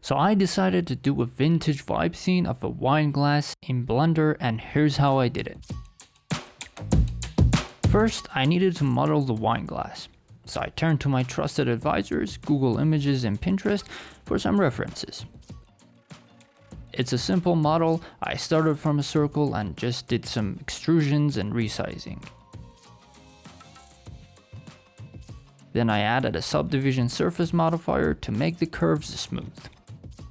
So I decided to do a vintage vibe scene of a wine glass in Blender, and here's how I did it. First, I needed to model the wine glass. So I turned to my trusted advisors, Google Images and Pinterest for some references. It's a simple model. I started from a circle and just did some extrusions and resizing. Then I added a subdivision surface modifier to make the curves smooth.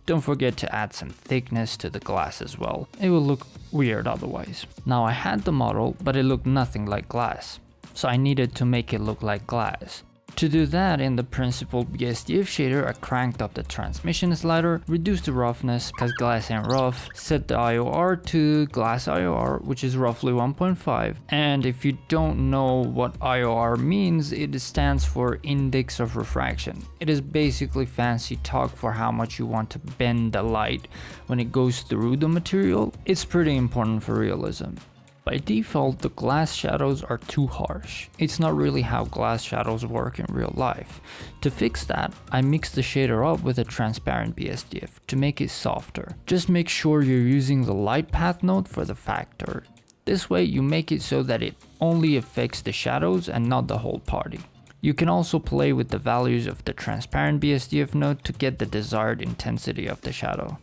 Don't forget to add some thickness to the glass as well. It will look weird otherwise. Now I had the model, but it looked nothing like glass. So I needed to make it look like glass. To do that, in the Principled BSDF shader, I cranked up the transmission slider, reduced the roughness because glass ain't rough, set the IOR to glass IOR, which is roughly 1.5. And if you don't know what IOR means, it stands for index of refraction. It is basically fancy talk for how much you want to bend the light when it goes through the material. It's pretty important for realism. By default, the glass shadows are too harsh. It's not really how glass shadows work in real life. To fix that, I mixed the shader up with a transparent BSDF to make it softer. Just make sure you're using the light path node for the factor. This way you make it so that it only affects the shadows and not the whole party. You can also play with the values of the transparent BSDF node to get the desired intensity of the shadow.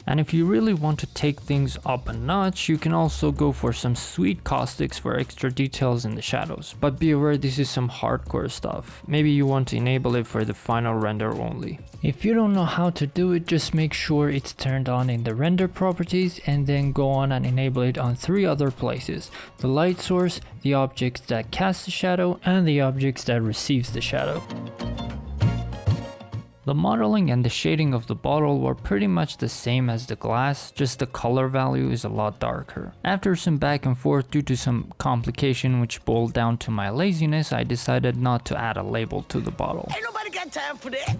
And if you really want to take things up a notch, you can also go for some sweet caustics for extra details in the shadows. But be aware, this is some hardcore stuff. Maybe you want to enable it for the final render only. If you don't know how to do it, just make sure it's turned on in the render properties and then go on and enable it on 3 other places: the light source, the objects that cast the shadow, and the objects that receives the shadow. The modeling and the shading of the bottle were pretty much the same as the glass, just the color value is a lot darker. After some back and forth due to some complication which boiled down to my laziness, I decided not to add a label to the bottle. Ain't nobody got time for that.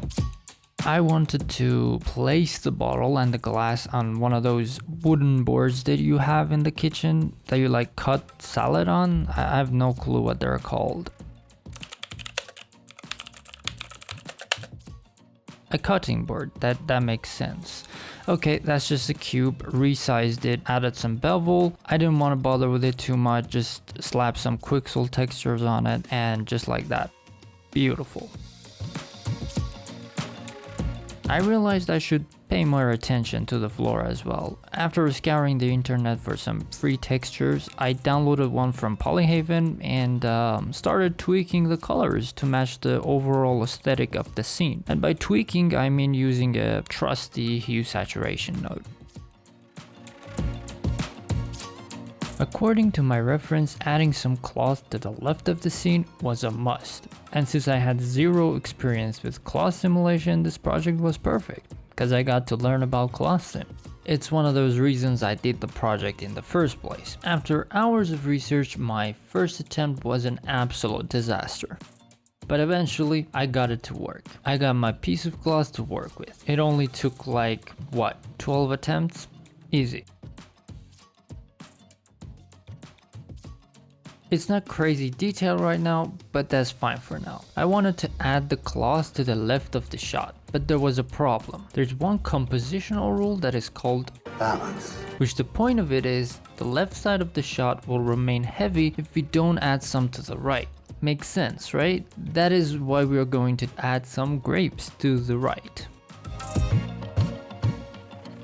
I wanted to place the bottle and the glass on one of those wooden boards that you have in the kitchen that you like cut salad on. I have no clue what they're called. A cutting board, that makes sense. Okay, that's just a cube, resized it, added some bevel. I didn't want to bother with it too much, just slap some Quixel textures on it, and just like that. Beautiful. I realized I should pay more attention to the floor as well. After scouring the internet for some free textures, I downloaded one from Polyhaven and started tweaking the colors to match the overall aesthetic of the scene. And by tweaking, I mean using a trusty hue saturation node. According to my reference, adding some cloth to the left of the scene was a must. And since I had zero experience with cloth simulation, this project was perfect, because I got to learn about cloth sim. It's one of those reasons I did the project in the first place. After hours of research, my first attempt was an absolute disaster. But eventually, I got it to work. I got my piece of cloth to work with. It only took like, 12 attempts? Easy. It's not crazy detail right now, but that's fine for now. I wanted to add the cloth to the left of the shot, but there was a problem. There's one compositional rule that is called balance, which the point of it is the left side of the shot will remain heavy if we don't add some to the right. Makes sense, right? That is why we are going to add some grapes to the right.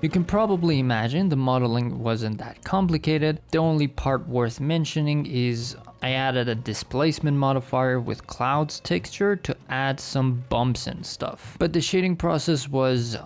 You can probably imagine the modeling wasn't that complicated. The only part worth mentioning is I added a displacement modifier with clouds texture to add some bumps and stuff. But the shading process was,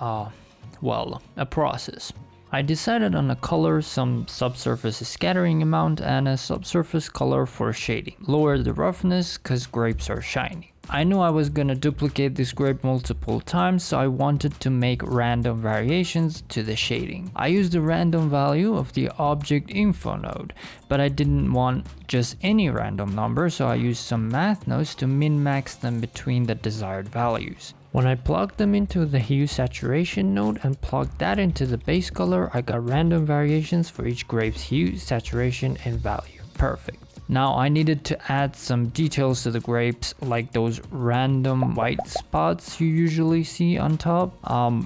well, a process. I decided on a color, some subsurface scattering amount, and a subsurface color for shading. Lower the roughness cause grapes are shiny. I knew I was gonna duplicate this grape multiple times, so I wanted to make random variations to the shading. I used the random value of the object info node, but I didn't want just any random number, so I used some math nodes to min-max them between the desired values. When I plugged them into the hue saturation node and plugged that into the base color, I got random variations for each grape's hue, saturation, and value. Perfect. Now I needed to add some details to the grapes, like those random white spots you usually see on top.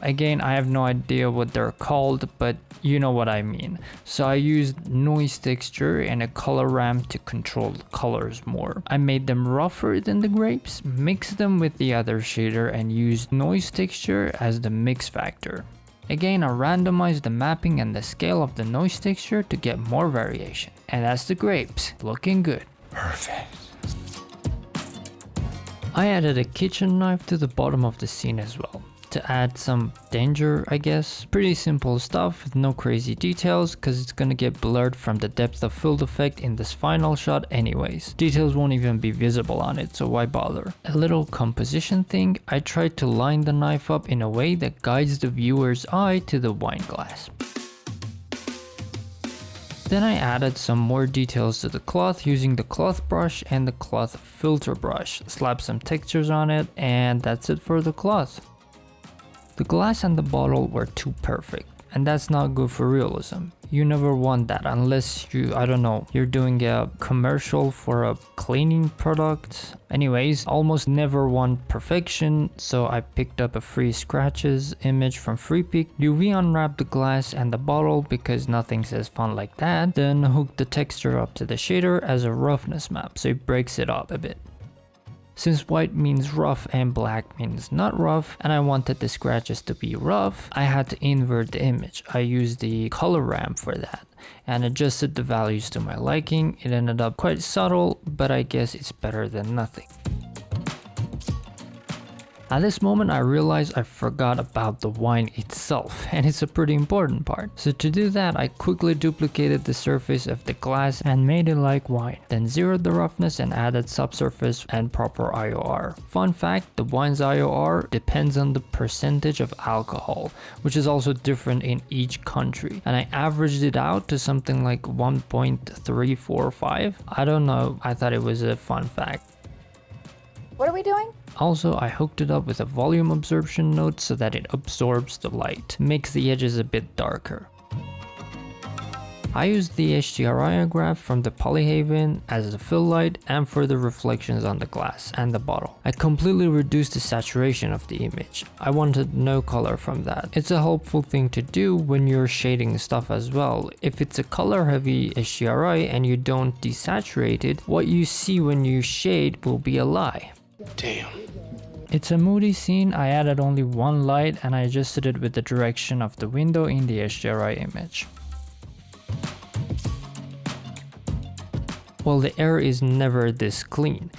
Again, I have no idea what they're called, but you know what I mean. So I used noise texture and a color ramp to control the colors more. I made them rougher than the grapes, mixed them with the other shader, and used noise texture as the mix factor. Again, I randomized the mapping and the scale of the noise texture to get more variation. And that's the grapes, looking good. Perfect. I added a kitchen knife to the bottom of the scene as well, to add some danger, I guess. Pretty simple stuff with no crazy details, cause it's gonna get blurred from the depth of field effect in this final shot anyways. Details won't even be visible on it, so why bother? A little composition thing, I tried to line the knife up in a way that guides the viewer's eye to the wine glass. Then I added some more details to the cloth using the cloth brush and the cloth filter brush. Slapped some textures on it, and that's it for the cloth. The glass and the bottle were too perfect, and that's not good for realism. You never want that unless you're doing a commercial for a cleaning product. Anyways, almost never want perfection, so I picked up a free scratches image from FreePic, UV unwrapped the glass and the bottle because nothing says fun like that, then hooked the texture up to the shader as a roughness map, so it breaks it up a bit. Since white means rough and black means not rough, and I wanted the scratches to be rough, I had to invert the image. I used the color ramp for that and adjusted the values to my liking. It ended up quite subtle, but I guess it's better than nothing. At this moment I realized I forgot about the wine itself, and it's a pretty important part. So to do that, I quickly duplicated the surface of the glass and made it like wine. Then zeroed the roughness and added subsurface and proper IOR. Fun fact, the wine's IOR depends on the percentage of alcohol, which is also different in each country. And I averaged it out to something like 1.345. I don't know, I thought it was a fun fact. What are we doing? Also, I hooked it up with a volume absorption node so that it absorbs the light, makes the edges a bit darker. I used the HDRI graph from the Polyhaven as a fill light and for the reflections on the glass and the bottle. I completely reduced the saturation of the image. I wanted no color from that. It's a helpful thing to do when you're shading stuff as well. If it's a color heavy HDRI and you don't desaturate it, what you see when you shade will be a lie. Damn. It's a moody scene. I added only one light and I adjusted it with the direction of the window in the HDRI image. Well, the air is never this clean.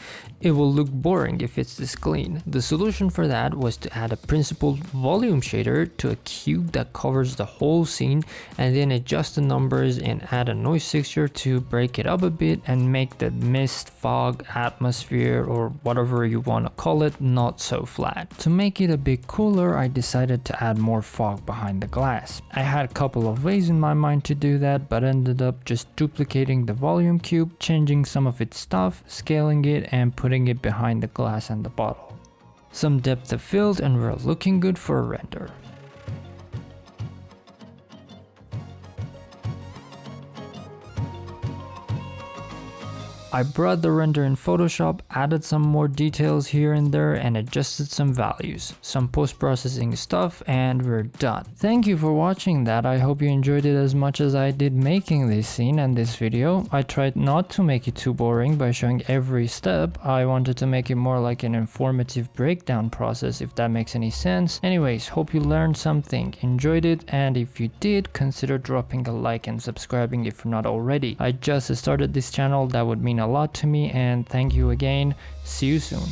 It will look boring if it's this clean. The solution for that was to add a principled volume shader to a cube that covers the whole scene, and then adjust the numbers and add a noise texture to break it up a bit and make the mist, fog, atmosphere, or whatever you want to call it, not so flat. To make it a bit cooler, I decided to add more fog behind the glass. I had a couple of ways in my mind to do that, but ended up just duplicating the volume cube, changing some of its stuff, scaling it, and putting it behind the glass and the bottle. Some depth of field and we're looking good for a render. I brought the render in Photoshop, added some more details here and there, and adjusted some values, some post-processing stuff, and we're done. Thank you for watching that. I hope you enjoyed it as much as I did making this scene and this video. I tried not to make it too boring by showing every step. I wanted to make it more like an informative breakdown process, if that makes any sense. Anyways, hope you learned something, enjoyed it, and if you did, consider dropping a like and subscribing if you're not already. I just started this channel, that would mean a lot to me, and thank you again. See you soon.